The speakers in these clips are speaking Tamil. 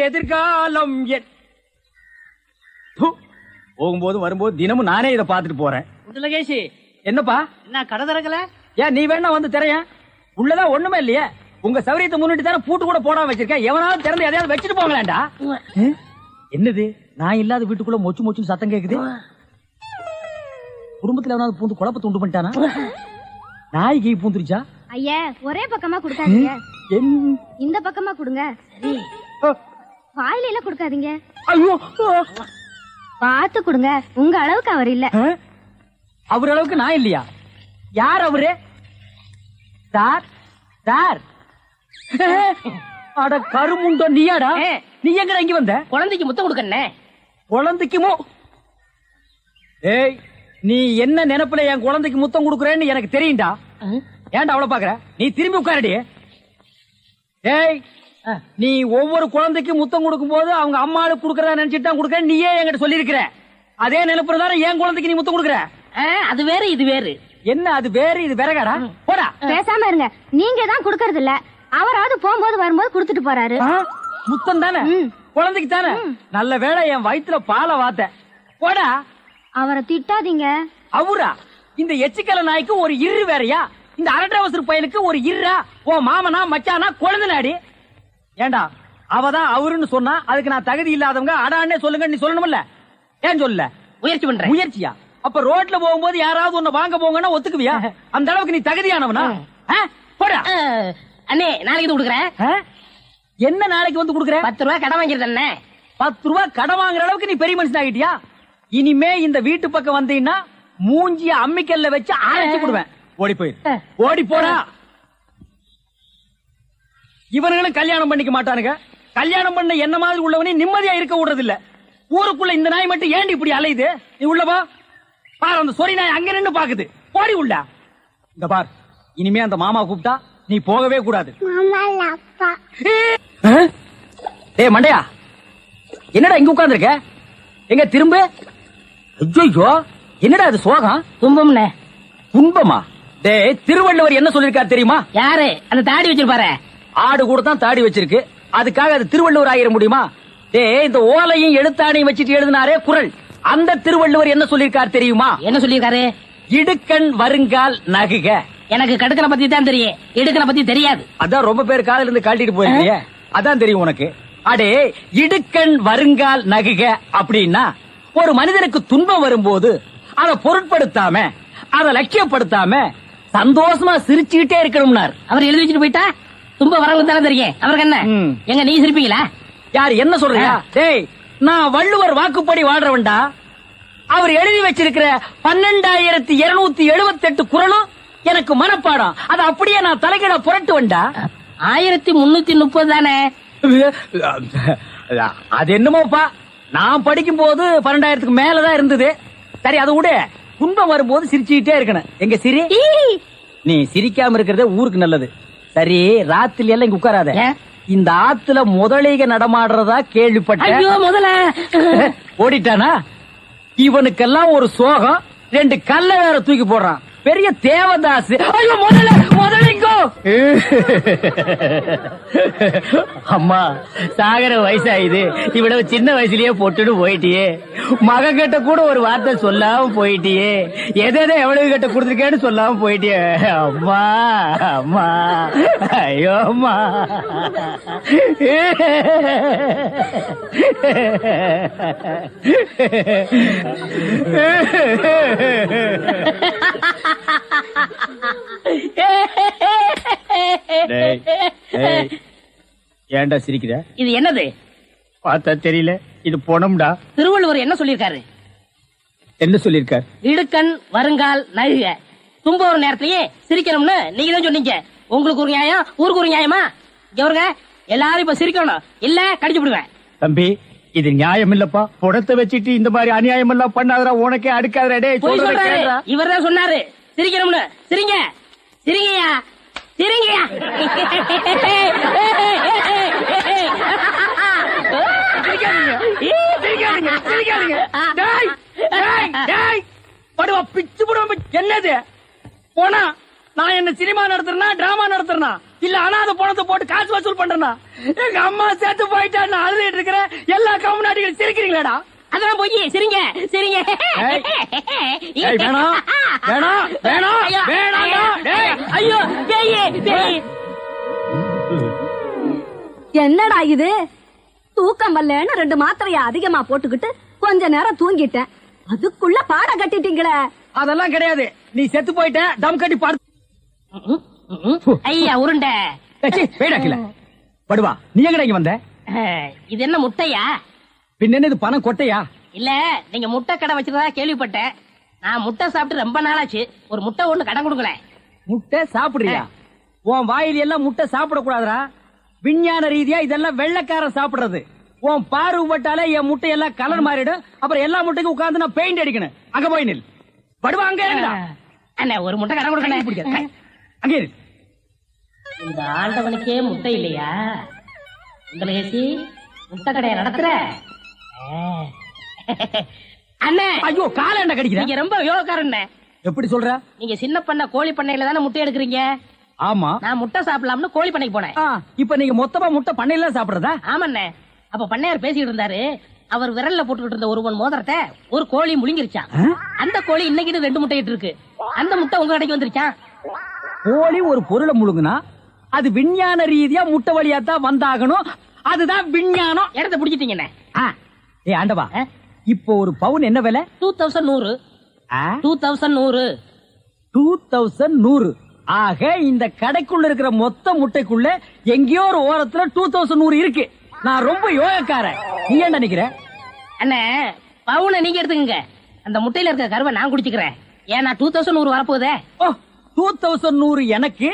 எதிர்காலம் போகும்போது வரும்போது தினமும் நானே இதை பாத்துட்டு போறேன். லகேஷ் என்னப்பா என்ன கடை திறக்கல? ஏன் நீ வேணா வந்து திரையன்? உள்ளதான் ஒண்ணுமே இல்லையே. உங்க சௌரியத்தை முன்னிட்டு தானே பூட்டு கூட போடாம வச்சிருக்கேன். எவனாவது திறந்து எதையாவது வச்சுட்டு போங்களாண்டா. என்னது நான் இல்லாத வீட்டுக்குள்ள மொச்சு மொச்சு சத்தம் கேக்குது? குடும்பத்துல எவனாவது பூந்து குழப்பத்தை உண்டு பண்ணிட்டானா? நாய்க்கு பூந்துருச்சா? ஐயா ஒரே பக்கமா குடுக்காதீங்க, இந்த பக்கமா குடுங்க. வாயில எல்லாம் குடுக்காதீங்க, ஐயோ பாத்து குடுங்க. உங்க அளவுக்கு அவர் இல்ல. அவர் அளவுக்கு நான் இல்லையா? யார் அவரு? சார் சார் அட கருமுண்டோ நீயாடா? நீ எங்க இங்க வந்த? குழந்தைக்கு முத்தம் கொடுக்கண்ணே. குழந்தைக்குமோ? ஏய் நீ என்ன நினைப்புல என் குழந்தைக்கு முத்தம் கொடுக்கறேன்னு எனக்கு தெரியும்டா. ஏன்டா அவ்வளவு பாக்குற? நீ திரும்பி உட்காரடி. ஏய் நீ ஒவ்வொரு குழந்தைக்கு முத்தம் கொடுக்கும் போது அவங்க அம்மாளுக்கு கொடுக்கறதா நினைச்சிட்டு தான் கொடுக்கற. நீயே என்கிட்ட சொல்லி இருக்கிற. அதே நினைப்புறதான என் குழந்தைக்கு நீ முத்தம் கொடுக்கற. அது வேற இது வேறு. என்ன அது வேறு இது வேறகாடா? போடா. பேசாம இருங்க. நீங்க தான் குடுக்கறது இல்ல, அவராவது போகும்போது வரும்போது குடுத்துட்டு போறாரு. முத்தம் தானே குழந்தைக்கு தானே? நல்ல வேளை என் வயிற்றுல பாலை வாத்த. போடா. அவரை திட்டாதீங்க. அவரா? இந்த எச்சிக்கல நாய்க்கு ஒரு இரு வேறையா? இந்த அரட்டவசர் பையனுக்கு ஒரு இருரா? ஓ மாமனா மச்சானா குழந்தை நாடி. ஏண்டா அவதான் அவருன்னு சொன்னா அதுக்கு நான் தகுதி இல்லாதவங்க அடான்னே சொல்லுங்க நீ சொல்லணும்ல? ஏன் சொல்ல? முயற்சி பண்றேன். முயற்சியா? அப்ப ரோட்ல போகும்போது யாராவது உன்னை வாங்க போங்கன்னா ஒத்துக்குவியா? அந்த அளவுக்கு நீ தகுதியானவனா? போடா. அண்ணே நாளைக்கு கொடுக்குறேன். என்ன நாளைக்கு வந்து கொடுக்குறேன்? 10 ரூபாய் கடன் வாங்கிறது அண்ணே. 10 ரூபாய் கடன் வாங்குற அளவுக்கு நீ பெரிய மனுஷன் ஆகிட்டியா? இனிமே இந்த வீட்டு பக்கம் வந்தீங்கன்னா மூஞ்சிய அம்மிக்கல்ல வச்சு அரைச்சு கொடுவேன். ஓடி போயிரு. ஓடி போடா. இவனுங்களும் கல்யாணம் பண்ணிக்க மாட்டானுங்க. கல்யாணம் பண்ண என்ன மாதிரி உள்ளவனே நிம்மதியா இருக்க விடுறது இல்ல. ஊருக்குள்ள இந்த நாய் மட்டும் ஏண்டி இப்படி அலையுது? நீ உள்ளவா பாரு. அந்த சொறி நாய் அங்க நின்னு பாக்குது. போடி உள்ள. இந்த பார் இனிமே அந்த மாமா கூப்பிட்டா நீ போகவே கூடாது. டேய் மண்டையா என்னடா இங்க உட்கார்ந்து இருக்க? எங்க திரும்ப? ஐயோ என்னடா அது சோகம்? துன்பம்னே. துன்பமா? டேய் திருவள்ளுவர் என்ன சொல்லிருக்காரு தெரியுமா? யாரு? அந்த தாடி வச்சிருப்பாரு. ஆடு கூட தான் தாடி வச்சிருக்கு. அதுக்காக அது திருவள்ளுவர் ஆகிட முடியுமா? டேய் இந்த ஓலையும் எழுத்தாணையும் வச்சிட்டு எழுதினாரே குறள், அந்த திருவள்ளுவர் என்ன சொல்லிருக்காரு தெரியுமா? என்ன சொல்லிருக்காரு? இடுக்கண் வருங்கால் நகுக. எனக்கு கடுக்கனை பத்தி தான் தெரியும், இடுக்கனை பத்தி தெரியாது. அதான் ரொம்ப பேர் காலையில இருந்து காட்டிட்டு போயிருக்கீங்க. அதான் தெரியும் உனக்கு. அடே இடுக்கண் வருங்கால் நகுக அப்படின்னா ஒரு மனிதனுக்கு துன்பம் வரும்போது அதை பொருட்படுத்தாம அதை லட்சியப்படுத்தாம சந்தோஷமா சிரிச்சுக்கிட்டே இருக்கணும்னார். அவர் எழுதி வச்சுட்டு போயிட்டா துன்பம் வரவங்களுக்கு தானே தெரியும். அவருக்கு என்ன? எங்க நீ சிரிப்பீங்களா? யார் என்ன சொல்றியா? டேய் நான் வள்ளுவர் வாக்குப்படி வாழ்றவன்டா. அவர் எழுதி வச்சிருக்கிற 12278 குறளும் எனக்கு மனப்பாடம். அது அப்படியே நான் தலைகீழ புரட்டுவன்டா. 1330 தானே? அது என்னமோப்பா, நான் படிக்கும் போது 12,000க்கு மேலதான் இருந்தது. சரி அது விட துன்பம் வரும்போது சிரிச்சுக்கிட்டே இருக்கணும். எங்க சிரி? நீ சிரிக்காம இருக்கிறதே ஊருக்கு நல்லது. சரி ராத்திரி எல்லாம் இங்க உட்காராத. இந்த ஆத்துல முதலைக நடமாடுறதா கேள்விப்பட்டேன். முதல்ல ஓடிட்டானா? இவனுக்கெல்லாம் ஒரு சோகம். 2 கல்ல வேற தூக்கி போடுறான். பெரிய தேவதாஸ். ஐயோ முதல்ல முதலிங்கோ. அம்மா சாகர வயசாயுது, இவ்வளவு சின்ன வயசுலயே போட்டுட்டு போயிட்டியே. மகன் கிட்ட கூட ஒரு வார்த்தை சொல்லாம போயிட்டியே. எதை எவ்வளவு கிட்ட கொடுத்துருக்கேன்னு சொல்லாம போயிட்டியே. அம்மா அம்மா ஐயோ அம்மா. ஏன்டா சிரிக்கிற? இது என்னது? பார்த்தா தெரியல. இது பொணம்டா. திருவள்ளுவர் என்ன சொல்லிருக்காரு? என்ன சொல்லிருக்காரு? இடுக்கண் வருங்கால் நகுக. துன்ப ஒரு நேரத்திலேயே சிரிக்கணும்னு நீங்க தான் சொன்னீங்க. உங்களுக்கு ஒரு நியாயம், ஊருக்கு ஒரு நியாயமா? இவருங்க எல்லாரும் இப்ப சிரிக்கணும், இல்ல கடிச்சு விடுவேன். தம்பி இது நியாயம் இல்லப்பா. புடத்தை வச்சிட்டு இந்த மாதிரி அநியாயம் எல்லாம் பண்ணாதரா. உனக்கே அடுக்காதரா. இவர் தான் சொன்னாரு சிரிக்கணும்னு. சிரிங்க சிரிங்கயா சிரிங்கயா. பிச்சு என்னது போனா நான் என்ன சினிமா நடத்துறேனா டிராமா நடத்துறேனா இல்ல அனாதை பணத்தை போட்டு காசு வசூல் பண்றேனா? எங்க அம்மா சேர்த்து போயிட்டா நான் அழுதுட்டு இருக்கிறேன். எல்லா கம்முனாட்டிகளும் சிரிக்கிறீங்களாடா? அதெல்லாம் போய் சிரிங்க சிரிங்க. ஏய், வேணாம் வேணாம் வேணாம் வேணாம்டா. டேய், ஐயோ பேய். என்னடா இது? தூக்கம் வரலன்னு 2 மாத்திரைய அதிகமா போட்டுக்கிட்டு கொஞ்ச நேரம் தூங்கிட்டேன். அதுக்குள்ள பாட கட்டிட்டீங்களே. அதெல்லாம் கிடையாது. நீ செத்து போயிட்ட. டம் கட்டி பாடு. ஐயா உருண்டை. வேடாக்கல படுவா. நீ எங்கடா இங்க வந்த? இது என்ன முட்டையா? பின்ன என்ன இது பணம் கொட்டையா? இல்ல நீங்க முட்டை கடை வச்சிருந்தா கேள்விப்பட்டேன். நான் முட்டை சாப்பிட்டு ரொம்ப நாளாச்சு. ஒரு முட்டை ஒண்ணு கடன் கொடுக்கல. முட்டை சாப்பிடுறியா? உன் வாயில எல்லாம் முட்டை சாப்பிட கூடாதுடா. விஞ்ஞான ரீதியா இதெல்லாம் வெள்ளைக்காரன் சாப்பிடுறது. உன் பார்வை பட்டாலே என் முட்டை எல்லாம் கலர் மாறிடும். அப்புறம் எல்லா முட்டைக்கும் உட்கார்ந்து நான் பெயிண்ட் அடிக்கணும். அங்க போய் நில். படுவா அங்க இருடா. அண்ணே ஒரு முட்டை கடன் கொடுக்கணும். அங்க இரு. இந்த ஆண்டவனுக்கே முட்டை இல்லையா? உங்களை ஏசி முட்டை கடையை நடத்துற அண்ணே. ஐயோ கால என்ன கடிக்கிற? நீங்க ரொம்ப யோகக்காரன். எப்படி சொல்ற? நீங்க சின்ன பண்ண கோழி பண்ணையில தானே முட்டை எடுக்கிறீங்க. ஆமா. நான் முட்டை சாப்பிடலாம்னு கோழி பண்ணைக்கு போனேன். இப்ப நீங்க மொத்தமா முட்டை பண்ணையில சாப்பிடுறதா? ஆமாண்ணே. அப்ப பண்ணையார் பேசிட்டு இருந்தாரு. அவர் விரல்ல போட்டுக்கிட்டு இருந்த ஒருவன் மோதிரத்தை ஒரு கோழி முழுங்கிருச்சான். அந்த கோழி இன்னைக்கு 2 முட்டை இட்டு இருக்கு. அந்த முட்டை உங்க கடைக்கு வந்துருச்சான். கோழி ஒரு பொருளை முழுங்குனா அது விஞ்ஞான ரீதியா முட்டை வழியா தான் வந்தாகணும். அதுதான் விஞ்ஞானம். இடத்த பிடிச்சிட்டீங்கண்ணே. ஏ ஆண்டவா, இப்போ ஒரு பவுன் என்ன விலை? 2100. 2100. 2100. ஆக இந்த கடைக்குள்ள இருக்கிற மொத்த முட்டைக்குள்ள எங்கேயோ ஒரு ஓரத்துல 2100 இருக்கு. நான் ரொம்ப யோகக்காரன். நீ என்ன நினைக்கிற? அண்ணே பவுனை நீங்க எடுத்துக்கங்க. அந்த முட்டையில இருக்க கருவை நான் குடிச்சுக்கிறேன். ஏன்னா 2100 வரப்போதே. 2100 எனக்கு,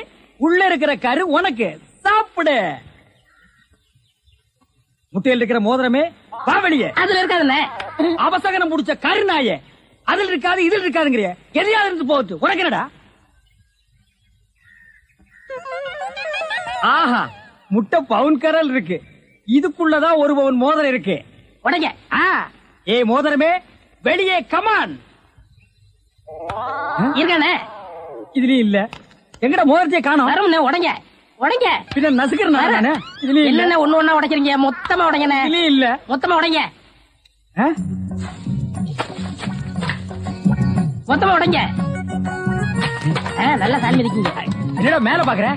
உள்ள இருக்கிற கரு உனக்கு. சாப்பிடு. முட்டையில் இருக்கிற மோதிரமே வா வெளியே. அதுல இருக்காதுண்ணே. அவசகனம் முடிச்ச கருநாயே. அதுல இருக்காது இதுல இருக்காதுங்கிறிய. எதையாவது இருந்து போகுது. உனக்கு என்னடா? ஆஹா, முட்டை பவுன் கரல் இருக்கு. இதுக்குள்ளதான் 1 பவுன் மோதிரம் இருக்கு. உடைங்க. ஏ மோதிரமே வெளியே கமான். இருக்கானே. இதுலயும் இல்ல. எங்கட மோதிரத்தை காணோம். வரும்ண்ணே. உடைங்க உடைங்க. பின்ன நசுக்கிறேன் நானு. இதுலயும் இல்ல. என்னென்ன ஒண்ணு ஒண்ணா உடைக்கிறீங்க? மொத்தமா உடைங்கண்ணே. இதுலயும் இல்ல. மொத்தமா உடைங்க. மொத்தமா உடைங்க. நல்லா சாமி இருக்கீங்க. என்னடா மேல பாக்குற?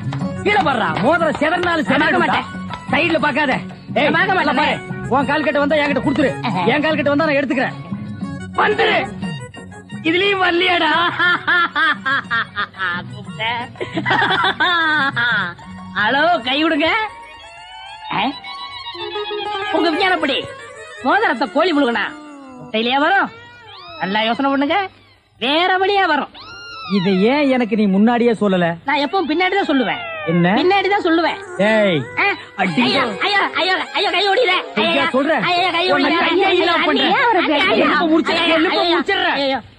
கீழே பாடுறா. மோதிரம் செதறனாலும் செதற மாட்டேன். சைடுல பாக்காத. ஏய் பார்க்க மாட்டேன். உன் கால் கட்ட வந்தா என்கிட்ட குடுத்துரு. என் கால் கட்ட வந்தா நான் எடுத்துக்கிறேன். வந்துரு. இதுலயும் வரலையாடா? ஹலோ, கை விடுங்க. உங்க விஞ்ஞானப்படி மோதிரத்தை கோழி முழுகனா முட்டையிலேயே வரும். நல்லா யோசனை பண்ணுங்க. வேற வழியா வரும். இது ஏன் எனக்கு நீ முன்னாடியே சொல்லல? நான் எப்பவும் பின்னாடிதான் சொல்லுவேன். என்ன? பின்னாடிதான் சொல்லுவேன். ஏய் ஐயோ ஐயோ ஐயோ ஐயோ கை ஓடிற. ஐயா சொல்றேன். ஐயோ கை ஓடிற.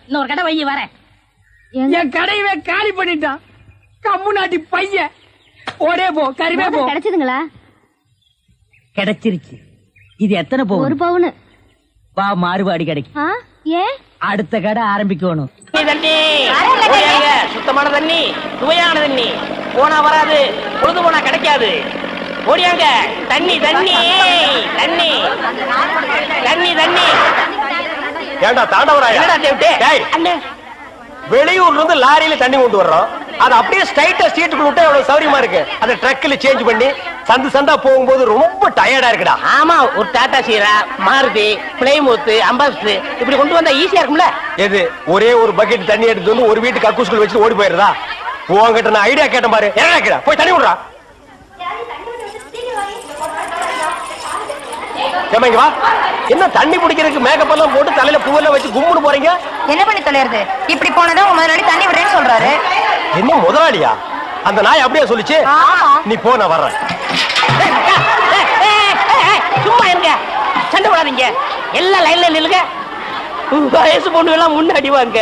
இன்னொரு கடை வை வரேன். என் கடையவே காலி பண்ணிட்டான். கம்மு நாட்டி பையன். ஓடே போ. கறிவே போ. கிடைச்சதுங்களா? கிடைச்சிருச்சு. இது எத்தனை பவுன்? 1 பவுன். வா மாறுபாடி கிடைக்கும். ஏன்? அடுத்த கடை ஆரம்பிக்கணும். தண்ணி சுத்தமான தண்ணி, சுவையான தண்ணி. போனா வராது, பொழுது போனா கிடைக்காது. ஓடியாங்க. தண்ணி தண்ணி தண்ணி தண்ணி தண்ணி. ஏண்டா தாண்டவராயா? அண்ணே வெளியூர்ல இருந்து லாரியில தண்ணி கொண்டு வர்றோம். அது அப்படியே ஸ்ட்ரைட்டா ஸ்ட்ரீட்டுக்குள்ள விட்டா எவ்வளவு சௌரியமா இருக்கு. அதை ட்ரக்ல சேஞ்ச் பண்ணி சந்து சந்தா போகும்போது ரொம்ப டயர்டா இருக்குடா. ஆமா, ஒரு டாடா சீரா, மாருதி, பிளைமூத், அம்பாஸ்டர் இப்படி கொண்டு வந்தா ஈஸியா இருக்கும்ல. எது ஒரே ஒரு பக்கெட் தண்ணி எடுத்து வந்து ஒரு வீட்டுக்கு கக்கூஸ்குள்ள வச்சு ஓடி போயிருதா? உங்ககிட்ட நான் ஐடியா கேட்டேன் பாரு. என்ன கேக்குற? போய் தண்ணி விடுறா. ஏமாங்க வா. என்ன தண்ணி பிடிக்கிறதுக்கு மேக்கப் எல்லாம் போட்டு தலையில பூவெல்லாம் வச்சு கும்பிட்டு போறீங்க? என்ன பண்ணி தொலைறது? இப்படி போனதா உங்க முதலாளி தண்ணி விடுறேன்னு சொல்றாரு. என்ன முதலாளியா? அந்த நாய் அப்படியே சொல்லிச்சு. நீ போ, நான் வர்றேன். சும்மா இருங்க, சண்டை போடாதீங்க. எல்லாம் லைன்ல நில்லுங்க. வயசு பொண்ணு எல்லாம் முன்னாடி வாங்க.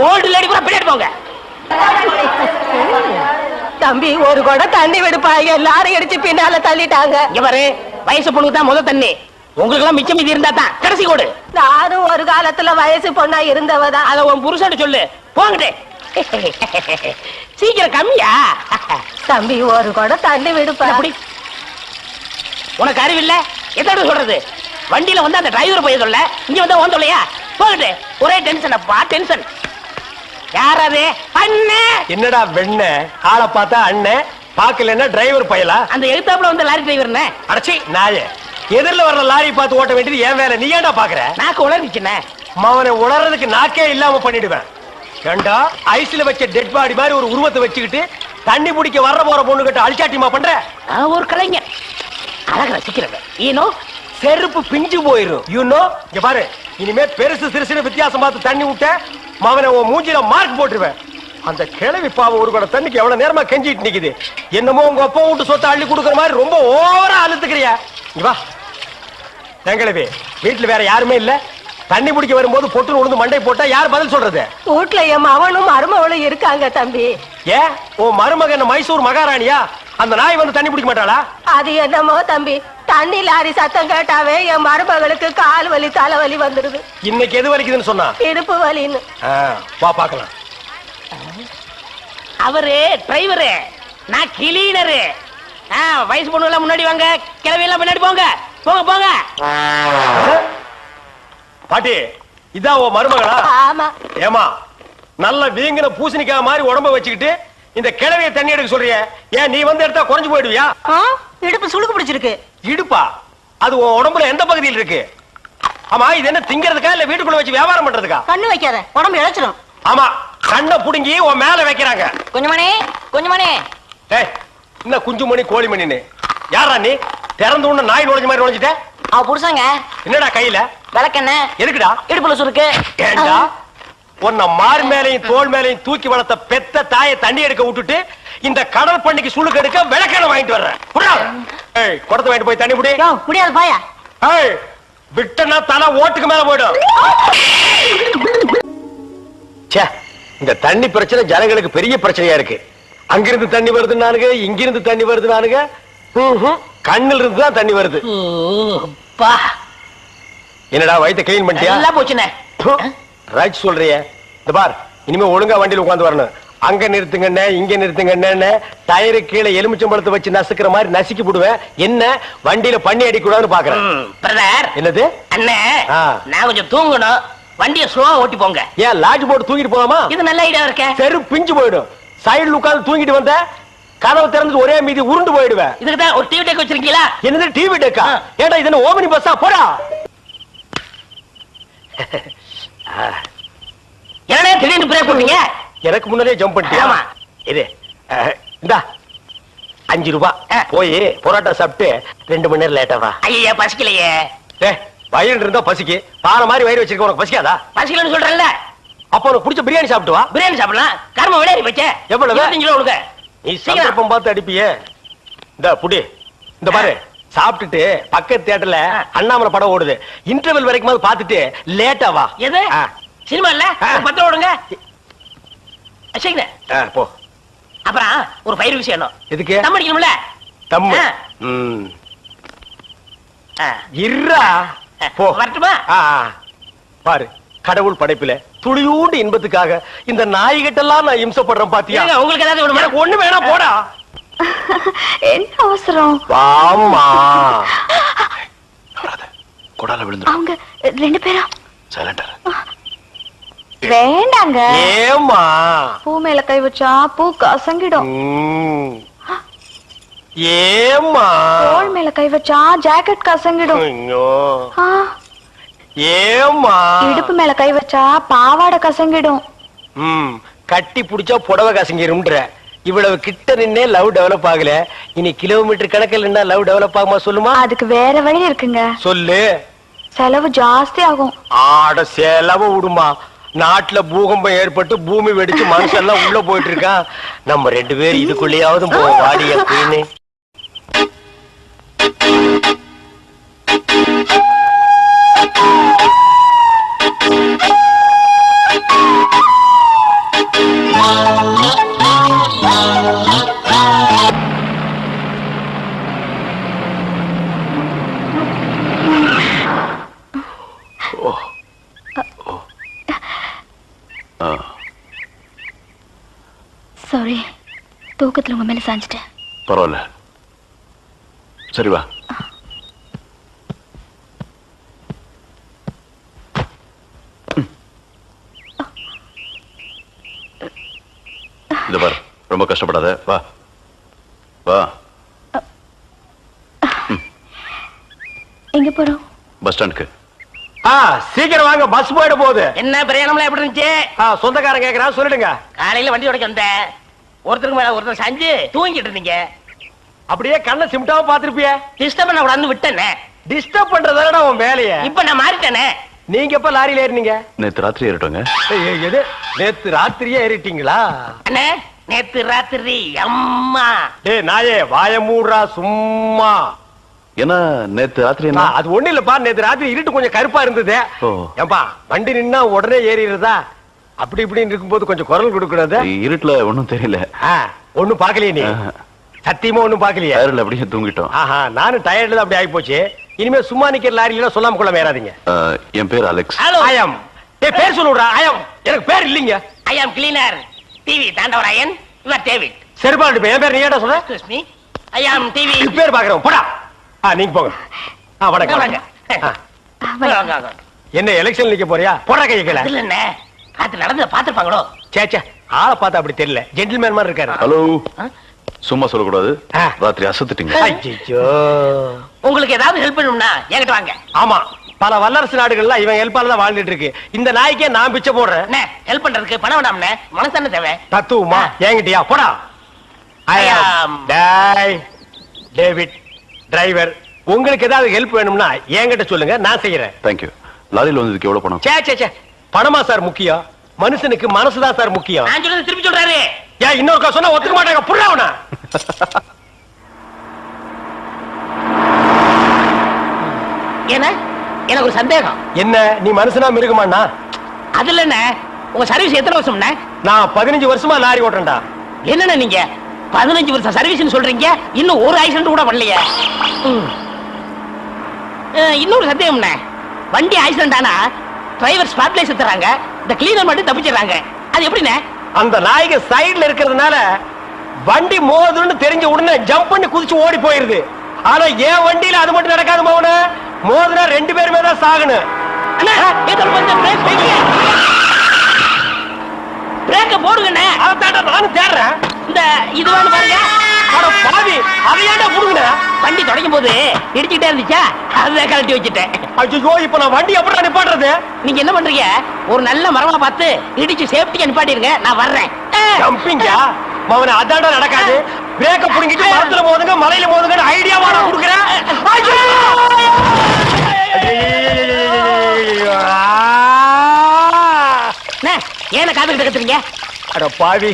ஓல்டு லேடி கூட பின்னாடி போங்க. தம்பி, ஒரு குடம் தண்ணி விடுப்பாங்க. எல்லாரும் அடிச்சு பின்னால தள்ளிட்டாங்க. இங்க பாரு, வயசு பொண்ணுக்கு தான் முதல் தண்ணி. உங்களுக்கு எல்லாம் மிச்சம் மீதி இருந்தா தான் கடைசி கோடு. நானும் ஒரு காலத்துல வயசு பொண்ணா இருந்தவதான். அத உன் புருஷன் சொல்லு. போங்கட்டே. சீக்கிரம் கம்மியா தம்பி ஒரு குடம் தண்ணி விடுப்பா. அப்படி உனக்கு அறிவில்ல எத்தோட சொல்றது வண்டியில வந்து அந்த டிரைவர் போய் சொல்ல இங்க வந்து ஓன் சொல்லையா போகட்டு ஒரே டென்ஷன் அப்பா டென்ஷன் யாராவது அண்ணே என்னடா வெண்ண ஆளை பார்த்தா அண்ணன் பாக்கலன்னா டிரைவர் பயலா அந்த எழுத்தாப்புல வந்து லாரி டிரைவர்னே அடச்சி நாயே எதிரில வர்ற லாரி பார்த்து ஓட்ட வேண்டியது ஏன் வேலை நீ ஏன்டா பாக்குற நாக்கு உளறிச்சுனே அவனை உணர்றதுக்கு நாக்கே இல்லாம பண்ணிடுவேன் ஏண்டா ஐஸ்ல வச்ச டெட் பாடி மாதிரி ஒரு உருவத்தை வச்சுக்கிட்டு தண்ணி பிடிக்க வர்ற போற பொண்ணு கிட்ட அழிச்சாட்டியமா பண்ற நான் ஒரு கலைஞர் அழக ரசிக்கிறவன் ஈனோ செருப்பு பிஞ்சு போயிரும் யூனோ இங்க பாரு இனிமே பெருசு சிறுசுன்னு வித்தியாசம் பார்த்து தண்ணி விட்ட அவனை உன் மூஞ்சில மார்க் போட்டுருவேன் அந்த கிழவி பாவம் ஒரு கூட தண்ணிக்கு எவ்வளவு நேரமா கெஞ்சிட்டு நிக்குது என்னமோ உங்க அப்பா விட்டு சொத்தை அள்ளி கொடுக்குற மாதிரி ரொம்ப ஓவரா அழுத்துக்கிறியா இங்க வா கிழவி வீட்டுல வேற யாருமே இல்ல தண்ணி பிடிக்க வரும்போது பொட்டு உழுந்து மண்டை போட்டா யார் பதில் சொல்றது வீட்டுல என் மவனும் மருமவளும் இருக்காங்க தம்பி. ஏன் உன் மருமகன் மைசூர் மகாராணியா அந்த நாய் வந்து தண்ணி பிடிக்க மாட்டாளா அது என்னமோ தம்பி தண்ணி லாரி சத்தம் கேட்டாவே என் மருமகளுக்கு கால் வலி தலைவலி வந்துருது. இன்னைக்கு எது வலிக்குதுன்னு சொன்னா இடுப்பு வலின்னு. வா பாக்கலாம் அவரு டிரைவரு நான் கிளீனரு வயசு பொண்ணு எல்லாம் முன்னாடி வாங்க கிளவி எல்லாம் முன்னாடி போங்க போங்க போங்க பாட்டி இதான் உன் மருமகளா ஆமா. ஏமா நல்ல வீங்கின பூசணிக்காய் மாதிரி உடம்ப வச்சுக்கிட்டு இந்த கிழவிய தண்ணி எடுக்க சொல்றிய ஏன் நீ வந்து எடுத்தா குறைஞ்சு போயிடுவியா இடுப்பு சுளுக்கு பிடிச்சிருக்கு. இடுப்பா அது உன் உடம்புல எந்த பகுதியில் இருக்கு ஆமா இது என்ன திங்கிறதுக்கா இல்ல வீட்டுக்குள்ள வச்சு வியாபாரம் பண்றதுக்கா கண்ணு வைக்காத உடம்பு இழைச்சிடும். ஆமா கண்ணை புடுங்கி உன் மேல வைக்கிறாங்க கொஞ்சமணி கொஞ்சமணி ஏய் என்ன குஞ்சுமணி கோழிமணின்னு யாரா நீ திறந்து உள்ள நாய் நுழைஞ்ச மாதிரி நுழைஞ்சிட்ட அவ புருஷங்க என்னடா கையில விளக்கெண்ண எதுக்குடா இடுப்புல சுருக்கு ஏண்டா உன்னை மார் மேலையும் தோல் மேலையும் தூக்கி வளர்த்த பெத்த தாயை தண்ணி எடுக்க விட்டுட்டு இந்த கடல் பண்ணிக்கு சுளுக்கு எடுக்க விளக்கெண்ண வாங்கிட்டு வர்றேன் ஏய் குடத்தை வாங்கிட்டு போய் தண்ணி முடி முடியாது பாயா. ஏய் விட்டனா தலை ஓட்டுக்கு மேல போயிடும் ச்சே இந்த தண்ணி பிரச்சனை ஜனங்களுக்கு பெரிய பிரச்சனையா இருக்கு அங்கிருந்து தண்ணி வருது நானுங்க இங்கிருந்து தண்ணி வருது நானுங்க கண்ணில் இருந்து தான் தண்ணி வருது என்னடா வயித்தை கிளீன் பண்ணிட்டியா எல்லாம் போச்சுனே ரைட் சொல்றியே இந்த பார் இனிமே ஒழுங்கா வண்டியில உட்கார்ந்து வரணும் அங்க நிறுத்துங்கண்ணே இங்க நிறுத்துங்கண்ணே டயரு கீழே எலுமிச்சம்பழத்தை வச்சு நசுக்கிற மாதிரி நசுக்கி போடுவேன் என்ன வண்டியில பண்ணி அடிக்கூடாதுன்னு பாக்குறேன் பிரதர் என்னது அண்ணே ஆ. நான் கொஞ்சம் தூங்கணும் வண்டியை ஸ்லோவா ஓட்டி போங்க ஏன் லாட்ஜ் போட்டு தூங்கிட்டு போலாமா இது நல்ல ஐடியா இருக்க தெரு பிஞ்சு போயிடும் சைடுல உட்கார்ந்து தூங்கிட்டு வந்த கதவு திறந்து ஒரே மீதி உருண்டு போயிடுவேன் இதுக்கு தான் ஒரு டிவி டெக் வச்சிருக்கீங்களா என்னது டிவி டெக்கா ஏடா இது என்ன ஓமனி பஸ்ஸா போடா என்னடா திடீர்னு பிரேக் போட்டீங்க எனக்கு முன்னாடியே ஜம்ப் பண்ணிட்டியா ஆமா. இது இந்தா 5 ரூபாய் போய் பரோட்டா சாப்பிட்டு 2 மணி நேரம் லேட்டா வா ஐயா பசிக்கலையே வயிறு இருந்தா பசிக்கு பாறை மாதிரி வயிறு வச்சிருக்க உனக்கு பசிக்காதா பசிக்கலன்னு சொல்றேன்ல அப்ப உனக்கு பிடிச்ச பிரியாணி சாப்பிட்டு வா பிரியாணி சாப்பிடலாம் கர்ம விளையாடி போச்சே எவ்வளவு? 25 கிலோ கொடுங்க நீ சந்தர்ப்பம் பார்த்து அடிப்பியே இந்த புடி இந்த பாரு சாப்பிட்டுட்டு பக்கத்து தியேட்டர்ல அண்ணாமலை படம் ஓடுது இன்டர்வல் வரைக்கும் பாத்துட்டு லேட்டா வா எது சினிமா இல்ல 10 ஓடுங்க சீக்கிரம் போ அப்புறம் ஒரு பயிர் விஷயம் எதுக்கு தம் அடிக்கணும்ல தம்மு இருடா போ வரட்டுமா பாரு கடவுள் படைப்பில துளியூண்டு இன்பத்துக்காக இந்த நாய்கிட்டெல்லாம் நான் இம்சப்படுறேன் பாத்தியா ஏங்க, உங்களுக்கு ஏதாவது வேணுமா? எனக்கு ஒண்ணு வேணாம் போடா என்ன அவசரம்? வாமா கொடால விழுந்துரும் அவங்க 2 பேரும் சைலண்டர் வேண்டாங்க. ஏமா பூ மேல கை வச்சா பூ கசங்கிடும். ஏமா தோள் மேல கை வச்சா ஜாக்கெட் கசங்கிடும். ஐயோ ஆ, ஏமா இடுப்பு மேல கை வச்சா பாவாடை கசங்கிடும். கட்டி புடிச்சா புடவை கசங்கிரும்ன்ற இவ்வளவு கிட்ட நின்னே லவ் டெவலப் ஆகல இனி கிலோமீட்டர் கணக்கில் நின்னா லவ் டெவலப் ஆகுமா சொல்லுமா அதுக்கு வேற வழி இருக்குங்க. சொல்லு செலவு ஜாஸ்தி ஆகும். ஆட செலவு விடுமா நாட்டுல பூகம்பம் ஏற்பட்டு பூமி வெடிச்சு மனுஷன் எல்லாம் உள்ள போயிட்டு இருக்கான் நம்ம 2 பேரும் இதுக்குள்ளேயாவது வாடி அப்படின்னு Sorry. தூக்கத்துல உங்க மேல சாஞ்சிட்டேன். பரவாயில்ல, சரி வா. இத பாரு, ரொம்ப கஷ்டப்படாத, வா வா. எங்க போறோம்? பஸ் ஸ்டாண்டுக்கு. சீக்கிரம் வாங்க, பஸ் போயிட போகுது. என்ன பிரயாணம்லாம் எப்படி இருந்துச்சு? சொந்தக்காரன் கேக்குறான், சொல்லிடுங்க. காலையில வண்டி உடைக்க வந்தேன், ஒருத்தருக்கு மேல ஒருத்தர் சாஞ்சு தூங்கிட்டு இருந்தீங்க. அப்படியே கண்ணை சிமிட்டாம பாத்துருப்பிய. டிஸ்டர்ப் பண்ண கூடாதுன்னு விட்டேனே. டிஸ்டர்ப் பண்றதானடா உன் வேலைய. இப்ப நான் மாறிட்டேனே. நீங்க எப்ப லாரியில ஏறினீங்க? நேத்து ராத்திரி ஏறிட்டோங்க. எது, நேத்து ராத்திரியே ஏறிட்டீங்களா? அண்ணே, நேத்து ராத்திரி அம்மா. டேய் நாயே, வாய மூடுறா சும்மா. ஏன்னா நேத்து ராத்திரி என்ன? அது ஒண்ணு இல்லப்பா, நேத்து ராத்திரி இருட்டு கொஞ்சம் கருப்பா இருந்தது. ஓ. ஏம்பா, வண்டி நின்னா உடனே ஏறிடுறதா? அப்படி இப்படின்னு இருக்கும்போது கொஞ்சம் குரல் கொடுக்கறது. இருட்டுல ஒண்ணும் தெரியல. ஒண்ணும் பாக்கலையே நீ? சத்தியமா ஒண்ணும் பாக்கலையே? டயர்ல அப்படியே தூங்கிட்டோம். நானும் டயர்ட்ல தான் அப்படி ஆகி போச்சு. இனிமே சும்மா நிக்கிற லாரியில சொல்லாம கொள்ள மேறாதீங்க. என் பேர் அலெக்ஸ். ஹலோ. ஆயம். டேய், பேர் சொல்லுடா. ஆயம். எனக்கு பேர் இல்லீங்க. I am cleaner TV Thandavarayan. Your David. சரிப்பா, என் பேர் நீ ஏடா சொல்ற? Excuse me, I am TV. பேர் பாக்குறோம், போடா. நீங்க போங்க. வணக்கம். வாங்க. வாங்க, வாங்க. என்ன எலெக்ஷன் நிக்க போறியா? போடா கைய கீழ. இல்ல என்ன, ராத்திரி நடந்து பாத்துப்பாங்களோ? சேச்சே, ஆளை பார்த்தா அப்படி தெரியல, ஜென்டில்மேன் மாதிரி இருக்காரு. ஹலோ, சும்மா சொல்லக்கூடாது. ராத்திரி அசத்துட்டீங்க. ஐயோ, உங்களுக்கு ஏதாவது ஹெல்ப் பண்ணணும்னா என்கிட்ட வாங்க. ஆமா, பல வல்லரசு நாடுகள்ல இவன் ஹெல்ப்பால தான் வாழ்ந்துட்டு இருக்கு. இந்த நாய்க்கே நான் பிச்சை போடுறேன். என்ன ஹெல்ப் பண்றதுக்கு பணம் வேணாம்னே, மனசான தேவை. தத்துவமா என்கிட்டயா? போடா. டேவிட் டிரைவர், உங்களுக்கு ஏதாவது ஹெல்ப் வேணும்னா என்கிட்ட சொல்லுங்க, நான் செய்யறேன். தேங்க்யூ. லாரியில் வந்ததுக்கு எவ்வளவு பணம்? சே, பணமா சார் முக்கியம்? மனுஷனுக்கு மனசுதான் சார் முக்கியம். நான் சொல்றது திருப்பி சொல்றாரு. ஏன் இன்னொருக்கா சொன்னா ஒத்துக்க மாட்டாங்க, புரியவனா? ஏன்னா எனக்கு ஒரு சந்தேகம். என்ன, நீ மனுஷனா மிருகமாண்ணா? அதுல என்ன, உங்க சர்வீஸ் எத்தனை வருஷம்னா? நான் 15 வருஷமா லாரி ஓட்டுறேன்டா. என்னன்னா நீங்க 15 வருஷம் சர்வீஸ் சொல்றீங்க, இன்னும் ஒரு ஆக்சிடென்ட் கூட பண்ணலையே. இன்னொரு சந்தேகம்னா, வண்டி ஆக்சிடென்ட் ஆனா டிரைவர் ஸ்பாட்லைஸ் தராங்க, இந்த கிளீனர் மட்டும் தப்பிச்சிடறாங்க. அது எப்படின்னா? அந்த நாய்க்கு சைடுல இருக்கிறதுனால வண்டி மோதுன்னு தெரிஞ்ச உடனே ஜம்ப் பண்ணி குதிச்சு ஓடி போயிருது. ஆனா என் வண்டியில அது மட்டும் நடக்காது மௌன. மோதுனா 2 பேருமே தான் சாகணும். பிரேக்க போடுங்கண்ணே. அதான் நானும் தேடுறேன். இந்த இது வேணும் பாருங்க. பாவி, அதையாண்டா புடுங்க. வண்டி தொடங்கும் போது இடிச்சுக்கிட்டே இருந்துச்சா, அதுதான் கழட்டி வச்சுட்டேன். ஐயோ, இப்ப நான் வண்டி எப்படி நிப்பாட்டுறது? நீங்க என்ன பண்றீங்க, ஒரு நல்ல மரமா பார்த்து இடிச்சு சேஃப்டியா நிப்பாட்டிருங்க, நான் வர்றேன். ஜம்பிங்கா மவன, அதாண்டா நடக்காது. பிரேக்க புடுங்கிட்டு மரத்துல மோதுங்க, மலையில மோதுங்க ஐடியாவா நான் கொடுக்குறேன். ஏன காத்துக்கிட்டு கத்துறீங்க? அட பாவி,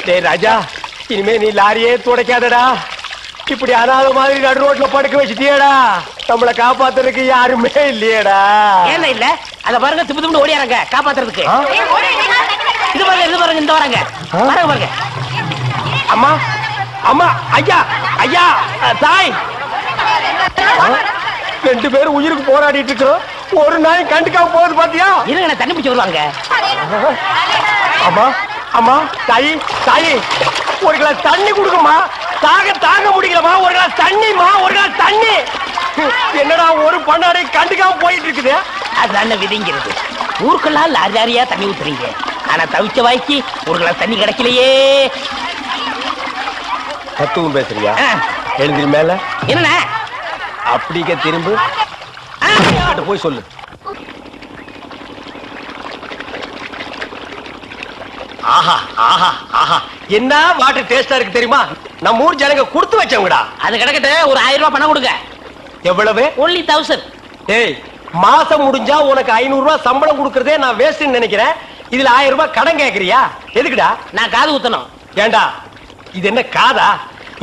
டேய் ராஜா, இனிமே நீ லாரியே துடைக்காதடா. இப்படி அனாத மாதிரி நடு ரோட்ல படுக்க வச்சுட்டியடா. நம்மளை காப்பாத்துறதுக்கு யாருமே இல்லையடா. ஏன் இல்ல, அத பாருங்க, திப்பு திப்பு ஓடியாங்க காப்பாத்துறதுக்கு. இது பாருங்க, இது பாருங்க, இந்த வராங்க பாருங்க பாருங்க. அம்மா, அம்மா, ஐயா, ஐயா, தாய். 2 பேரும் உயிருக்கு போராடிட்டு இருக்கோம். ஒரு நாய் கண்டுக்காம போகுது பாத்தியா? இருங்க, நான் தண்ணி பிடிச்சு வருவாங்க. அம்மா, அம்மா, தாயி, தாயி, ஒரு கிளாஸ் தண்ணி கொடுக்குமா? தாங்க முடியலமா, ஒரு கிளாஸ் தண்ணிமா, ஒரு கிளாஸ் தண்ணி. என்னடா ஒரு பண்ணாடை கண்டுக்காம போயிட்டு இருக்குது? அதுதான் விதிங்கிறது. ஊருக்கெல்லாம் லாரி லாரியா தண்ணி ஊத்துறீங்க, ஆனா தவிச்ச வாய்க்கு ஒரு கிளாஸ் தண்ணி கிடைக்கலையே. தத்துவம் பேசுறியா? எழுந்திரி மேல. என்ன அப்படிக்க திரும்ப போய் சொல்லு. ஆஹா, ஆஹா, ஆஹா, என்ன வாட்டர் டேஸ்டா இருக்கு தெரியுமா? நம்ம ஊர் ஜனங்க கொடுத்து வச்சவங்கடா. அது கிடக்கட்டு, ஒரு 1000 ரூபாய் பணம் கொடுங்க. எவ்வளவு? only 1000. ஏய், மாசம் முடிஞ்சா உனக்கு 500 ரூபாய் சம்பளம் கொடுக்கறதே நான் வேஸ்ட்னு நினைக்கிறேன். இதுல 1000 ரூபாய் கடன் கேக்குறியா? எதுக்குடா? நான் காது குத்தணும். ஏண்டா, இது என்ன காதா?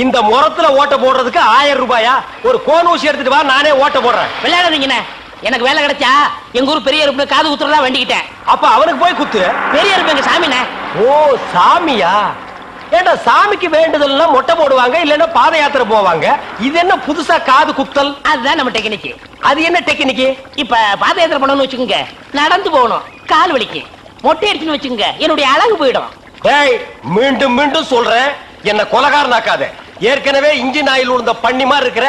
இந்த முறத்துல ஓட்ட போடுறதுக்கு 1000 ரூபாயா? ஒரு கோன் ஊசி எடுத்துட்டு வா, நானே ஓட்ட போடுறேன். விளையாடுறீங்கண்ணே. எனக்கு வேலை கிடைச்சா எங்க ஊர் பெரிய இருப்பு காது குத்துறதா வேண்டிக்கிட்டேன். அப்ப அவனுக்கு போய் குத்து. பெரிய இருப்பு எங்க சாமிண்ணே. ஓ, சாமியா? ஏண்டா, சாமிக்கு வேண்டுதல்லாம் மொட்டை போடுவாங்க, இல்லன்னா பாத யாத்திரை போவாங்க. இது என்ன புதுசா காது குத்தல்? அதுதான் நம்ம டெக்னிக். அது என்ன டெக்னிக்? இப்ப பாத யாத்திரை பண்ணணும்னு வச்சுக்கோங்க, நடந்து போகணும், கால் வலிக்கு. மொட்டை அடிச்சுன்னு வச்சுக்கோங்க, என்னுடைய அழகு போயிடும். டேய், மீண்டும் மீண்டும் சொல்றேன், என்ன கொலகாரனாக்காத. ஏற்கனவே இன்ஜின் ஆயில் உள்ள பண்ணி மாதிரி இருக்கிற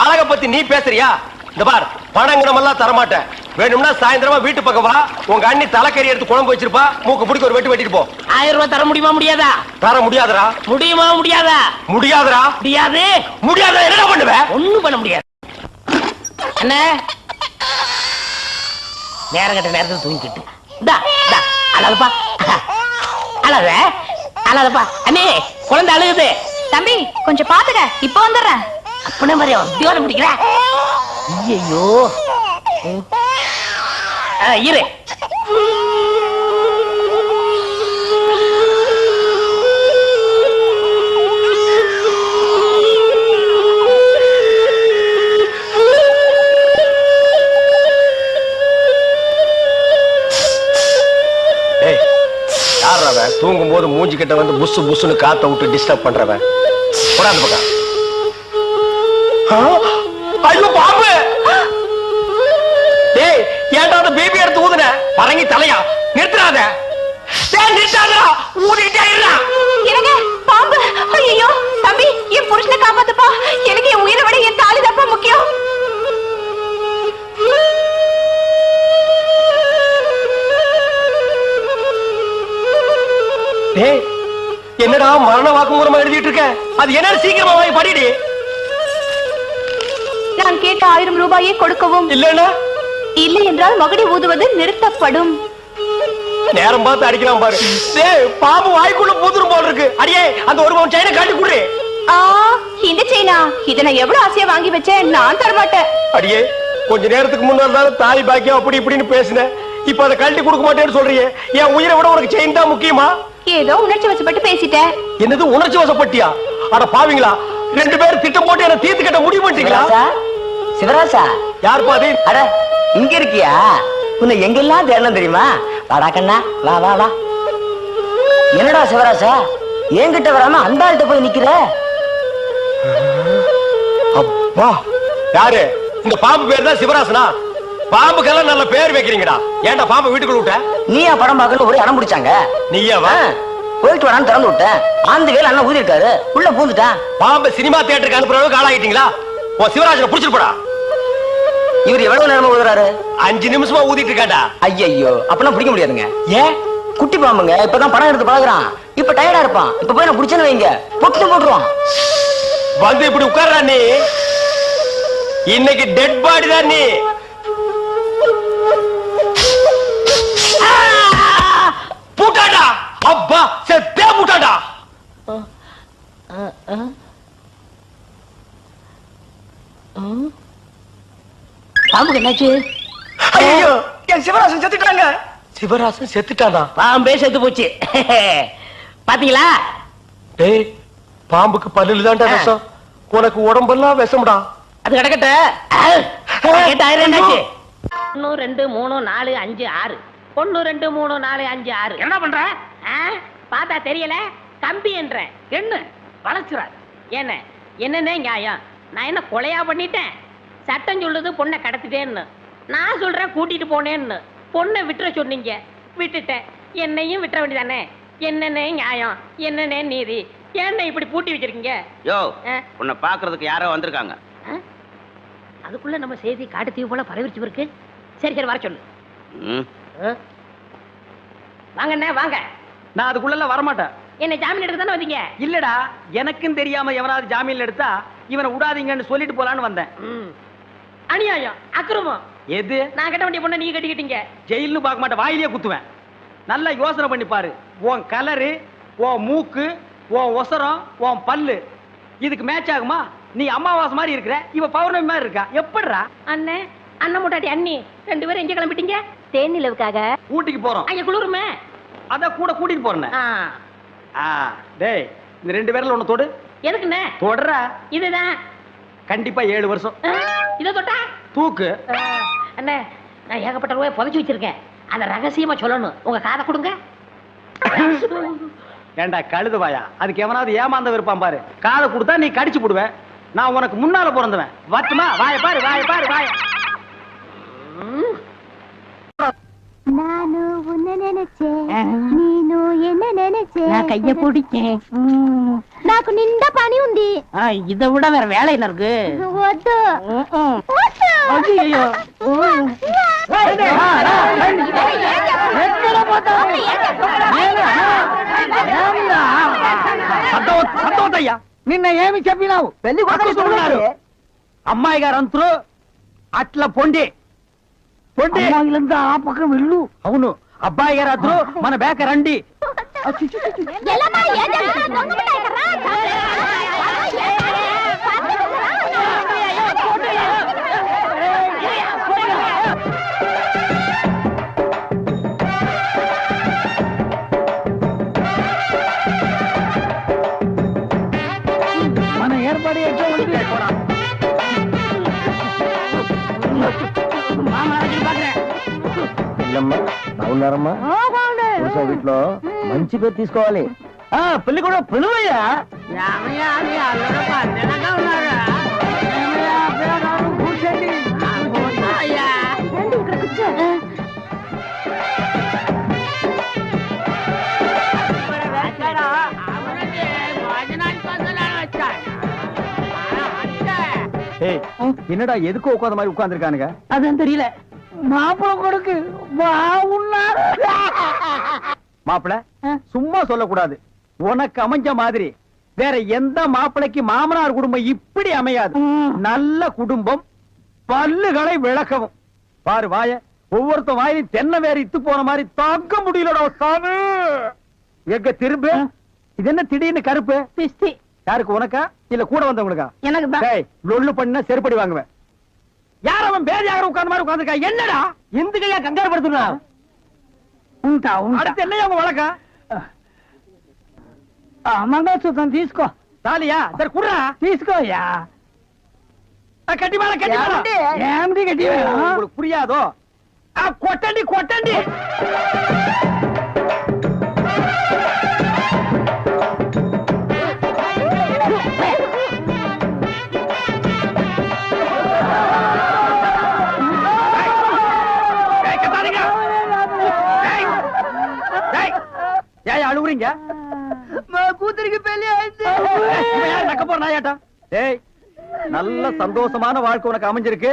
அழக பத்தி நீ பேசுறியா? இந்த பார், பணங்கணம் எல்லாம் தரமாட்டேன். வேணும்னா சாயந்தரமா வீட்டு பக்கம் வா, உங்க அண்ணி தலைக்கறி எடுத்து குழம்பு வச்சிருப்பா, மூக்கு பிடிக்க ஒரு வெட்டு வெட்டிட்டு போ. 1000 ரூபாய் தர முடியுமா முடியாதா? தர முடியாதுடா. முடியுமா முடியாதா? முடியாதுடா. முடியாது. முடியாத என்ன பண்ணுவ? ஒண்ணும் பண்ண முடியாது. என்ன நேரம் கட்ட நேரத்தில் தூங்கிக்கிட்டு அழகப்பா அழகப்பா அண்ணே, குழந்தை அழுகுது. தம்பி கொஞ்சம் பாத்துக்க, இப்ப வந்துடுறேன். அப்படி மாதிரி உத்தியோக பிடிக்கிற. ஐயோ இரு. தூங்கும் போது மூஞ்சி கிட்ட வந்து புசு புசுன்னு காத்த விட்டு டிஸ்டர்ப் பண்றவன். போடாது பக்கம். ஐயோ பாம்பு! டேய், ஏன்டா அந்த பேபி எடுத்து ஊதுன? பரங்கி தலையா? நிறுத்துறாத. டேய் நிறுத்தாதடா, ஊதிட்டே இருடா. எனக்கு பாம்பு. ஐயோ தம்பி, என் புருஷனை காப்பாத்துப்பா. எனக்கு என் உயிரை விட என் தாலி தப்பா முக்கியம். டேய், என்னடா மரண வாக்குமூலமா எழுதிட்டு இருக்க? அது என்ன, சீக்கிரமா வாங்கி படிடி. நான் கேட்ட 1000 ரூபாயை கொடுக்கவும், இல்லன்னா இல்லை என்றால் மகுடி ஊதுவது நிறுத்தப்படும். நேரம் பார்த்து அடிக்கலாம் பாரு. டேய், பாம்பு வாய்க்குள்ள பூத்துரும் போல இருக்கு. அடியே, அந்த ஒரு பவுன் செயினை காட்டி குடு. இந்த செயினா? இதை நான் எவ்வளவு ஆசையா வாங்கி வச்சேன், நான் தரமாட்டேன். அடியே, கொஞ்ச நேரத்துக்கு முன்னாடி தாலி பாக்கியம் அப்படி இப்படின்னு பேசினேன். இப்ப அதை கழட்டி கொடுக்க மாட்டேன்னு சொல்றியே. என் உயிரை விட உனக்கு செயின் தான் முக்கியமா? ஏதோ உணர்ச்சி வசப்பட்டு பேசிட்டேன். என்னது உணர்ச்சி வசப்பட்டியா? அட பாவீங்களா, 2 பேரும் திட்டம் போட்டு என்ன தீர்த்து கட்ட முடிவு பண்ணிட்டீங்களா? சிவராசா, யார் பாதி? அட இங்க இருக்கியா? உன்னை எங்கெல்லாம் தேடணும் தெரியுமா? வாடா கண்ணா, வா வா வா. என்னடா சிவராசா, என்கிட்ட வராம அந்த ஆள்கிட்ட போய் நிக்கிற? அப்பா, யாரு? இந்த பாம்பு பேர் தான் சிவராசனா? பாம்புக்கெல்லாம் நல்ல பேர் வைக்கிறீங்கடா. ஏன்டா பாம்பு வீட்டுக்குள்ள விட்ட? நீயா படம் பார்க்கணும் ஒரு இடம் பிடிச்சாங்க. நீயா வா? போயிட்டு வரான்னு திறந்து விட்டேன். ஆந்த வேலை அண்ணன் ஊதி இருக்காரு, உள்ள பூந்துட்டான். பாம்பு சினிமா தியேட்டருக்கு அனுப்புற அளவுக்கு ஆளாயிட்டீங்களா? ஓ, சிவராஜனை புடிச்சிட்டு போடா. இவர் எவ்வளவு நேரமா ஊதுறாரு? 5 நிமிஷமா ஊதிட்டு இருக்காண்டா. ஐயோ, அப்பனா பிடிக்க முடியாதுங்க. ஏன்? குட்டி பாம்புங்க, இப்பதான் படம் எடுத்து பழகுறான். இப்ப டயர்டா இருப்பான். இப்ப போய் நான் பிடிச்சேன்னு வைங்க, பொட்டு போட்டுருவான். வந்து இப்படி உட்கார்றா நீ. இன்னைக்கு டெட் பாடி தான் நீ. பூட்டாடா, அப்பா செத்தே பூட்டாடா. பாம்புக்கு என்னாச்சு? ஐயோ, என் சிவராசன் செத்துட்டாங்க. சிவராசன் செத்துட்டானா? பாம்பே செத்து போச்சு. பாத்தீங்களா? டேய், பாம்புக்கு பல்லுல தான்டா விஷம். உனக்கு உடம்பெல்லாம் விஷம்டா. அது கிடக்கட்ட. 8000 என்னாச்சு? 1 2 3 4 5 6 1 2 3 4 5 6. என்ன பண்ற? பார்த்தா தெரியல. கம்பி என்ற என்ன வளச்சுறாரு. என்ன என்னன்னே நியாயம்? நான் என்ன கொலையா பண்ணிட்டேன்? சட்டம் சொல்லுது பொண்ணை கடத்திட்டேன்னு. நான் சொல்றேன் கூட்டிட்டு போனேன்னு. பொண்ணை விட்டுற சொன்னீங்க, விட்டுட்டேன். என்னையும் விட்டுற வேண்டியதானே? என்னன்னே நியாயம், என்னன்னே நீதி? என்ன இப்படி பூட்டி வச்சிருக்கீங்க? யோ, உன்னை பாக்குறதுக்கு யாரோ வந்திருக்காங்க. அதுக்குள்ள நம்ம செய்தி காட்டுத்தீவு போல பரவிச்சு இருக்கு. சரி சரி, வர சொல்லு. வாங்கண்ணே வாங்க. நான் அதுக்குள்ள வரமாட்டேன். என்ன ஜாமீன் எடுக்க தானே வந்தீங்க? இல்லடா, எனக்கும் தெரியாம எவனாவது ஜாமீன்ல எடுத்தா இவனை விடாதீங்கன்னு சொல்லிட்டு போலான்னு வந்தேன். அநியாயம், அக்கிரமம். எது? நான் கட்ட வேண்டிய பொண்ணை நீங்க கட்டிக்கிட்டீங்க. ஜெயில்னு பார்க்க மாட்டேன், வாயிலேயே குத்துவேன். நல்லா யோசனை பண்ணி பாரு. உன் கலரு, உன் மூக்கு, உன் ஒசரம், உன் பல்லு இதுக்கு மேட்ச் ஆகுமா? நீ அம்மாவாசை மாதிரி இருக்கிற, இவ பௌர்ணமி மாதிரி இருக்கா. எப்படிரா? அண்ணே, அண்ணன் முட்டாட்டி அண்ணி 2 பேரும் எங்க கிளம்பிட்டீங்க? தேன் நிலவுக்காக. ஊட்டிக்கு போறோம். அங்க குளிருமே, அத கூட கூட்டிட்டு போறேன். டேய், இந்த 2 பேர்ல ஒண்ணு தொடு. எதுக்குண்ணே? தொடரா. இதுதான் கண்டிப்பா 7 வருஷம். இத தொட்டா தூக்கு. அண்ணே, நான் ஏகப்பட்ட ரூபாய் புதைச்சு வச்சிருக்கேன். அத ரகசியமா சொல்லணும். உங்க காதை கொடுங்க. ஏண்டா கழுதுவாயா, அதுக்கு எவனாவது ஏமாந்த விருப்பான் பாரு. காதை கொடுத்தா நீ கடிச்சு போடுவ. நான் உனக்கு முன்னால பிறந்தவன். வட்டுமா? வாய பாரு, வாய பாரு, வாய. ನಾನು ಉನ್ನ ನೆನೆಚೆ ನೀನು ಎನ್ನ ನೆನೆಚೆ கைய பிடிக்கேன். నాకు నిండా పని ఉంది. இதை விட வேற வேலை என்ன இருக்கு? వద్దు. ஐயோ సంతోషయ్యా నిన్న ఏమి చెప్పినావు? పెళ్లి కొడుకున్నారు అమ్మాయి గారు అంతరు అట్లా పొండి పొండి ఆ పక్కన వెళ్ళు. అవును అబ్బాయి గారు అద్దరు మన బేక రండి. ఎల్లమ్మా ఏం చేస్తున్నావు? దొంగముండా ఇక్కడ రా. మన ఏర్పాటు ఎట్లా ఉంది? బాగున్నారమ్మా? వీటిలో మంచి పేరు తీసుకోవాలి. పెళ్లి కూడా పిలువయ్యా. என்னடா எதுக்கு உட்காந்த மாதிரி உட்கார்ந்துருக்கானுங்க? அதுவும் தெரியல. மாப்பிள கொடுக்கு பாவுன்னாரு. மாப்பிள சும்மா சொல்லக்கூடாது. உனக்கு அமைஞ்ச மாதிரி வேற எந்த மாப்பிளைக்கு மாமனார் குடும்பம் இப்படி அமையாது. நல்ல குடும்பம், பல்லுகளை விளக்கவும். பாரு வாய, ஒவ்வொருத்த வாயிலும் தென்னை வேற இத்து போன மாதிரி தாக்க முடியலடா சாமி. எங்க திரும்ப இது என்ன திடீர்னு கருப்பு? பிஸ்தி. யாருக்கு, உனக்கா இல்ல கூட வந்தவங்களுக்கா? எனக்கு தான். லொல்லு பண்ணா செருப்படி வாங்குவேன். யார் அவன் பேதியாக உட்கார்ந்த மாதிரி உட்கார்ந்துருக்கா? என்னடா இந்த கையா கங்காரு படுத்துனா? அடுத்து என்னையா உங்க வழக்கா? మంగళసూత్రం తీసుకో. తాలియా సరే కుర్రా తీసుకోయా. కట్టి మేళ కట్టి ఏమిటి కట్టి உங்களுக்கு புரியாதோ? కొట్టండి కొట్టండి. ஏன் அழுவுறீங்க? கூத்துருக்கு பெரிய நக்க போற நாயாட்டா. ஏய், நல்ல சந்தோஷமான வாழ்க்கை உனக்கு அமைஞ்சிருக்கு.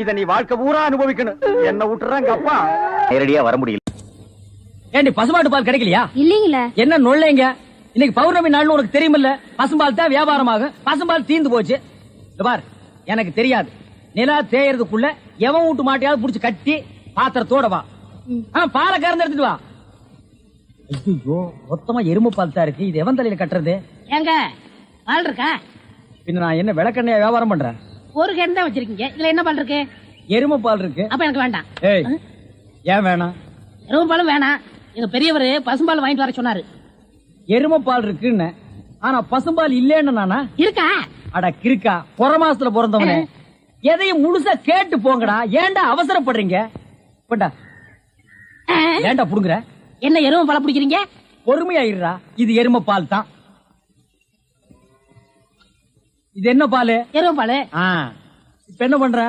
இத நீ வாழ்க்கை பூரா அனுபவிக்கணும். என்ன விட்டுறாங்க அப்பா. நேரடியா வர முடியல. ஏண்டி பசுமாட்டு பால் கிடைக்கலையா? இல்லீங்களே. என்ன நொல்லைங்க? இன்னைக்கு பௌர்ணமி நாள்னு உனக்கு தெரியுமில்ல? பசும்பால் தான் வியாபாரமாகும். பசும்பால் தீந்து போச்சு. பார், எனக்கு தெரியாது. நிலா தேயறதுக்குள்ள எவன் வீட்டு மாட்டையாவது புடிச்சு கட்டி பாத்திரத்தோட வா. பாலை கறந்து எடுத்துட்டு வா. ஐயோ, மொத்தமா எருமை பால் தான் இருக்கு. இது எவன் தலையில கட்டுறது? ஏங்க பால் இருக்கா? பின்ன நான் என்ன விளக்கெண்ணையா வியாபாரம் பண்றேன்? ஒரு கேன் தான் வச்சிருக்கீங்க. இதுல என்ன பால் இருக்கு? எருமை பால் இருக்கு. அப்ப எனக்கு வேண்டாம். ஏய், ஏன் வேணாம்? எருமை பாலும் வேணாம். எங்க பெரியவர் பசும்பால் வாங்கிட்டு வர சொன்னாரு. எருமை பால் இருக்குன்னு, ஆனா பசும்பால் இல்லேன்னு நானா? இருக்கா? அட கிறுக்கா, புற மாசத்துல பிறந்தவனே, எதையும் முழுசா கேட்டு போங்கடா. ஏன்டா அவசரப்படுறீங்க? போட்டா ஏன்டா புடுங்குற? என்ன எருமை பால் பிடிக்கிறீங்க? பொறுமையாயிடுறா. இது எருமை பால் தான். இது என்ன பால்? எருமை பால். இப்ப என்ன பண்ற?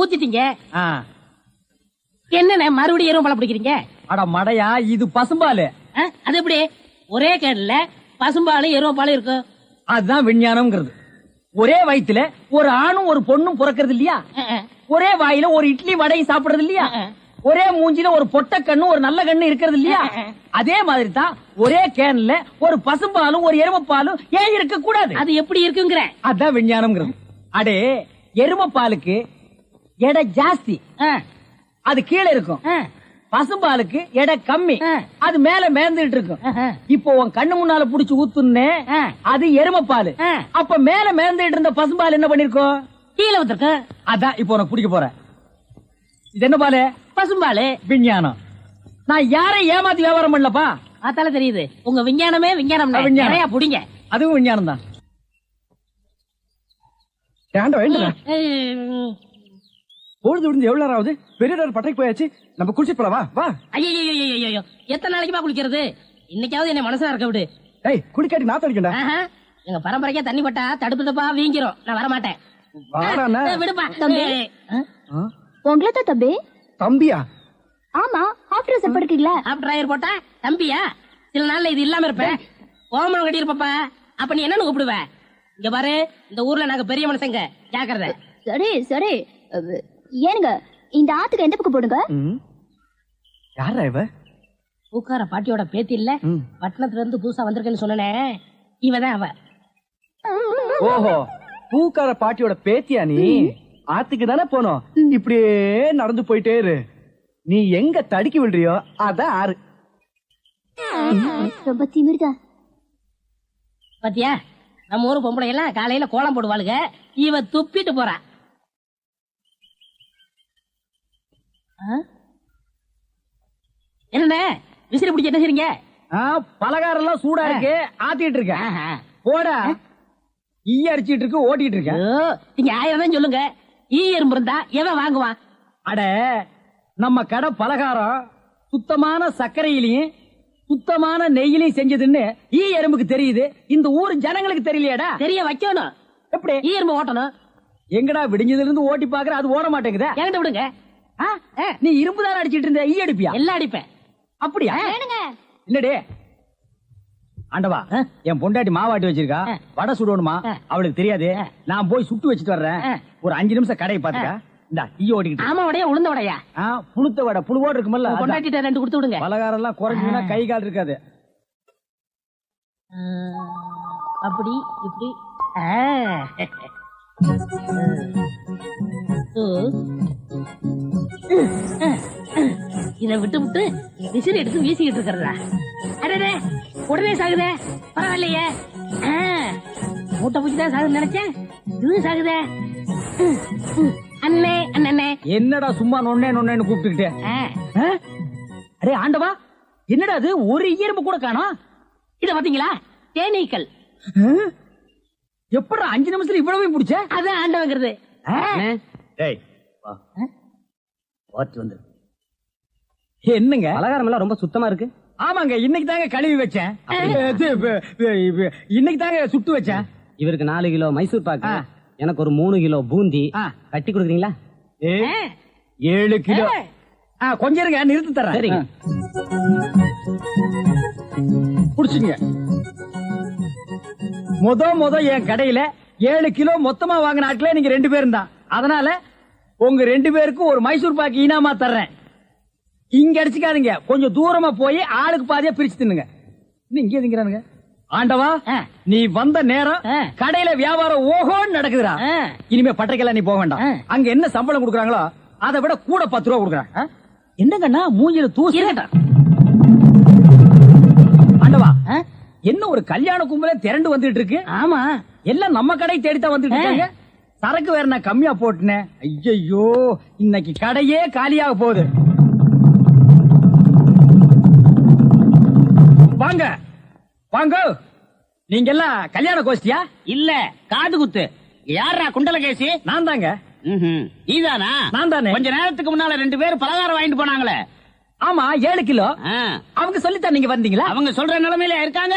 ஊத்திட்டீங்க. என்ன மறுபடியும் எருமை பால் பிடிக்கிறீங்க? அட மடையா, இது பசும்பால். அது எப்படி ஒரே கேன்ல பசும்பாலும் எருமை பாலும் இருக்கும்? அதுதான் விஞ்ஞானம்ங்கிறது. ஒரே வயித்துல ஒரு ஆணும் ஒரு பொண்ணும் பிறக்கிறது இல்லையா? ஒரே வாயில ஒரு இட்லி வடையும் சாப்பிடுறது இல்லையா? ஒரே மூஞ்சில ஒரு பொட்ட கண்ணு ஒரு நல்ல கண்ணு இருக்கிறது இல்லையா? அதே மாதிரி தான் ஒரே கேன்ல ஒரு பசும்பாலும் ஒரு எருமைப்பாலும் ஏன் இருக்க கூடாது? அது எப்படி இருக்குங்கிற? அதான் விஞ்ஞானம்ங்கிறது. அடே, எருமைப்பாலுக்கு எடை ஜாஸ்தி, அது கீழே இருக்கும். பசும்பாலுக்கு எடை கம்மி, அது மேல மேந்துட்டு இருக்கும். இப்போ உன் கண்ணு முன்னால புடிச்சு ஊத்துனே, அது எருமைப்பால். அப்ப மேல மேந்துட்டு இருந்த பசும்பால் என்ன பண்ணிருக்கோம்? கீழே ஊத்திருக்கு. அதான் இப்போ உனக்கு குடிக்க போற. இது என்ன பாலு? பசும்பாலு. விஞ்ஞானம். நான் யாரையும் ஏமாத்தி வியாபாரம் பண்ணலப்பா. அதால தெரியுது உங்க விஞ்ஞானமே விஞ்ஞானம். நிறைய புடிங்க. அதுவும் விஞ்ஞானம் தான். பொழுது விடுந்து எவ்வளவு நேரம் ஆகுது? பெரிய பட்டைக்கு போயாச்சு. நம்ம குளிச்சு போலவா? வா. ஐயோ, எத்தனை நாளைக்குமா குளிக்கிறது? இன்னைக்காவது என்ன மனசா இருக்க விடு. ஏய், குளிக்காட்டி நான் தடிக்கண்டா. எங்க பரம்பரைக்கா தண்ணி பட்டா தடுப்பு தப்பா வீங்கிரும். நான் வர மாட்டேன். விடுப்பா. உங்களை தான் தம்பி. தம்பியா? ஆமா, ஹாஃப் ட்ரெஸ் போட்டுக்கீங்களா? ஹாஃப் டிரைவர் போட்டா தம்பியா? சில நாள்ல இது இல்லாம இருப்பேன். கோமணம் கட்டியிருப்பா. அப்ப நீ என்னன்னு கூப்பிடுவ? இங்க பாரு, இந்த ஊர்ல நாங்க பெரிய மனுஷங்க, ஜாக்கிரதை. சரி சரி. ஏனுங்க இந்த ஆத்துக்கு எந்த பக்கம் போடுங்க? யாரா இவ? பூக்கார பாட்டியோட பேத்தி இல்ல, பட்டணத்துல இருந்து புதுசா வந்திருக்கேன்னு சொன்னனே, இவதான் அவ. ஓஹோ, பூக்கார பாட்டியோட பேத்தியா நீ? ஆத்துக்கு தானே போனோம். இப்படியே நடந்து போயிட்டே இரு. நீ எங்க தடுக்கி விடுறியோ அதான் ஆறு. ரொம்ப திமிர்தா. பாத்தியா, நம்ம ஊரு பொம்பளை எல்லாம் காலையில கோலம் போடுவாளுங்க, இவ துப்பிட்டு போறா. என்ன விசிறி பிடிச்சி என்ன செய்றீங்க? பலகாரம் எல்லாம் சூடா இருக்கு, ஆத்திட்டு இருக்கேன். போடா, ஈ அடிச்சிட்டு இருக்கு, ஓட்டிட்டு இருக்கேன். நீங்க 1000 தான் சொல்லுங்க, ஈ எறும்பு இருந்தா எவன் வாங்குவான்? அட, நம்ம கடை பலகாரம் சுத்தமான சர்க்கரையிலையும் சுத்தமான நெய்யிலையும் செஞ்சதுன்னு ஈ எறும்புக்கு தெரியுது. இந்த ஊர் ஜனங்களுக்கு தெரியலையாடா? தெரிய வைக்கணும். எப்படி? ஈ எறும்பு ஓட்டணும். எங்கடா விடிஞ்சதுல இருந்து ஓட்டி பாக்குற, அது ஓட மாட்டேங்குதா? என்கிட்ட விடுங்க. நீ இரும்பு தானே அடிச்சிட்டு இருந்த, ஈ அடிப்பியா? எல்லாம் அடிப்பேன். அப்படியா? இல்லடே ஆண்டவா, என் பொண்டாட்டி மாவாட்டி வச்சிருக்கா, வடை சுடணுமா, அவளுக்கு தெரியாது. நான் போய் சுட்டு வச்சுட்டு வர்றேன். ஒரு 5 நிமிஷம் கடையை பாத்துக்க. இந்த ஈ ஓடிக்கிட்டு. ஆமா, வடையா உளுந்த வடையா? புழுத்த வடை, புழுவோடு இருக்குமல்ல. பொண்டாட்டிட்ட 2 கொடுத்து விடுங்க. பலகாரம் எல்லாம் குறைஞ்சுனா கை கால் இருக்காது. அப்படி இப்படி. இதை விட்டு விட்டு விசிறி எடுத்து வீசிக்கிட்டு இருக்கிறதா? அடே, உடனே சாகுதே, பரவாயில்லையே. மூட்டை பூச்சிதான் சாகுது நினைச்சேன், இது சாகுதே. அண்ணே அண்ணே, என்னடா சும்மா நொன்னே நொன்னேன்னு கூப்பிட்டுக்கிட்டே? அரே ஆண்டவா, என்னடா அது, ஒரு ஈரம்பு கூட காணோம். இத பாத்தீங்களா? தேனீக்கள். எப்படா 5 நிமிஷத்துல இவ்வளவு பிடிச்ச? அதான் ஆண்டவங்கிறது. என்னங்க பலகாரம் எல்லாம் ரொம்ப சுத்தமா இருக்கு? ஆமாங்க, இன்னைக்கு தாங்க கழுவி வச்சேன். இன்னைக்கு தாங்க சுட்டு வச்சேன். இவருக்கு 4 கிலோ மைசூர் பாக்கு, எனக்கு ஒரு 3 கிலோ பூந்தி கட்டி கொடுக்குறீங்களா? 7 கிலோ. கொஞ்சம் இருங்க, நிறுத்தி தரேன். சரிங்க. புடிச்சுங்க. முத என் கடையில 7 கிலோ மொத்தமா வாங்கின ஆட்களே நீங்க 2 பேரும் தான். அதனால உங்க 2 பேருக்கும் ஒரு மைசூர் பாக்கு இனாமா தர்றேன். இங்க அடிச்சுக்காதீங்க, கொஞ்சம் தூரமா போய் ஆளுக்கு பாதியா பிரிச்சு தின்னுங்க. இங்க திங்கிறானுங்க. ஆண்டவா, நீ வந்த நேரம் கடையில வியாபாரம் ஓஹோன்னு நடக்குதுடா. இனிமே பட்டைக்கெல்லாம் நீ போக வேண்டாம். அங்க என்ன சம்பளம் கொடுக்குறாங்களோ அதை விட கூட 10 ரூபா கொடுக்குறாங்க. என்னங்கண்ணா மூஞ்சில தூசி? ஆண்டவா, என்ன ஒரு கல்யாண கும்பலே திரண்டு வந்துட்டு இருக்கு? ஆமா, எல்லாம் நம்ம கடை தேடித்தான் வந்துட்டு இருக்காங்க. சரக்கு வேற நான் கம்மியா போட்டுனேன். ஐயோ, இன்னைக்கு கடையே காலியாக போகுது. வாங்க வாங்க, நீங்க எல்லாம் கல்யாண கோஷ்டியா? இல்ல, காது குத்து. யாரா குண்டலகேசி? நான் தாங்க. நீதானா? நான் தானே. கொஞ்ச நேரத்துக்கு முன்னால 2 பேரும் பலகாரம் வாங்கிட்டு போனாங்களே. ஆமா, 7 கிலோ. அவங்க சொல்லித்தான் நீங்க வந்தீங்களா? அவங்க சொல்ற நிலைமையில இருக்காங்க.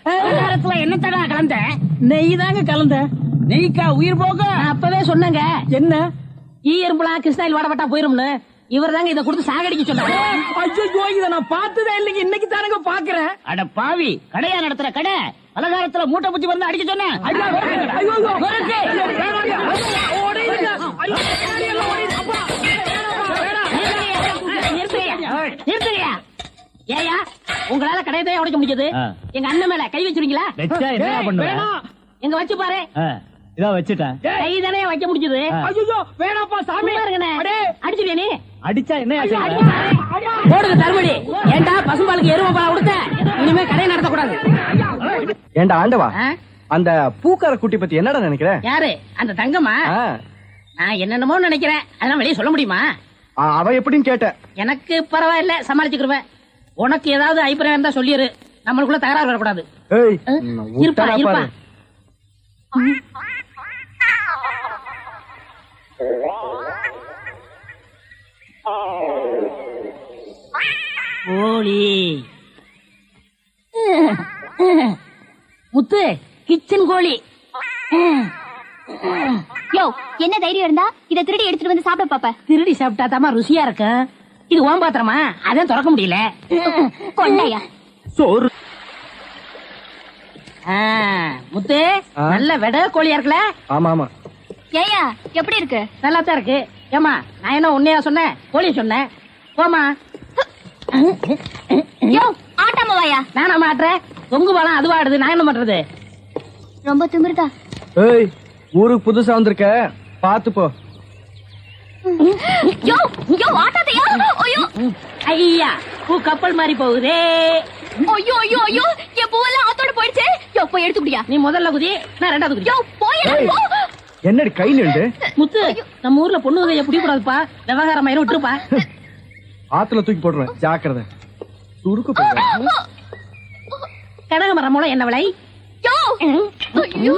பலகாரத்துல என்ன தடா கலந்த? நெய் தாங்க கலந்த. நெய்க்கா உயிர் போக? அப்பவே சொன்னங்க. என்ன? ஈ எறும்புலாம் கிருஷ்ணாயில் வாடப்பட்டா போயிரும்னு. இவர் தாங்க இதை கொடுத்து சாகடிக்க சொன்னாங்க. ஐயோ, இதை நான் பார்த்ததே இல்லைங்க, இன்னைக்கு தானங்க பாக்குறேன். அட பாவி, கடையா நடத்துற கடை, பலகாரத்துல மூட்டை பூச்சி வந்து அடிக்க சொன்னேன். ஏயா, உங்களால கடையத்தையே உடைக்க முடிஞ்சது, எங்க அண்ணன் மேல கை வச்சிருக்கீங்களா? எங்க வச்சு பாரு. இதான் வச்சுட்டேன். கை தானே வைக்க முடிஞ்சது. ஐயோ, வேணாப்பா சாமி. அடிச்சுடியா நீ? அடிச்சா என்ன? போடுங்க தர்மடி. ஏண்டா பசும்பாலுக்கு எருமை பால் கொடுத்த? இனிமே கடை நடத்தக்கூடாது. ஏண்டா ஆண்டவா, அந்த பூக்கார குட்டி பத்தி என்னடா நினைக்கிற? யாரு அந்த தங்கம்மா? நான் என்னென்னமோ நினைக்கிறேன், அதெல்லாம் வெளியே சொல்ல முடியுமா? அவ எப்படின்னு கேட்ட. எனக்கு பரவாயில்ல, சமாளிச்சுக்கிருவேன். உனக்கு ஏதாவது அபிப்பிராயம் இருந்தா சொல்லிரு, நம்மளுக்குள்ள தகராறு வரக்கூடாது. இருப்பா இருப்பா. கோழி முத்து, கிச்சன் கோழி. யோ, என்ன தைரியம் இருந்தா இத திருடி எடுத்துட்டு வந்து சாப்பிட பாப்ப? திருடி சாப்பிட்டா தாமா ருசியா இருக்கும். இது ஓம் பாத்திரமா, அதான் திறக்க முடியல. கொண்டையா சோறு முத்து நல்ல வெட கோழியா இருக்குல்ல? ஆமா ஆமா. ஏயா எப்படி இருக்கு? நல்லா தான் இருக்கு. ஏமா நான் என்ன உன்னையா சொன்னேன், கோழி சொன்னேன். போமா. யோ ஆட்டாம வாயா. நானா மாட்டுறேன், தொங்கு பாலம் அதுவா ஆடுது, நான் என்ன பண்றது? ரொம்ப திமிருதா. ஏய், ஊருக்கு புதுசா வந்திருக்க, பாத்து போ. யோ யோ ஆட்டாதையா. ஐயோ ஐயா பூ கப்பல் மாதிரி போகுதே. ஐயோ ஐயோ ஐயோ என் பூவெல்லாம் ஆத்தோட போயிடுச்சு. யோ போய் எடுத்து குடியா. நீ முதல்ல குதி, நான் ரெண்டாவது குதி. யோ போய் என்னடி கை நின்று? முத்து நம்ம ஊர்ல பொண்ணு கைய பிடிக்கூடாதுப்பா, விவகாரம் ஆயிரம் விட்டுருப்பா. ஆத்துல தூக்கி போடுறேன், ஜாக்கிரதை. சுருக்கு போடுறேன். கனக மரம் மூலம் என்ன விலை? யோ ஐயோ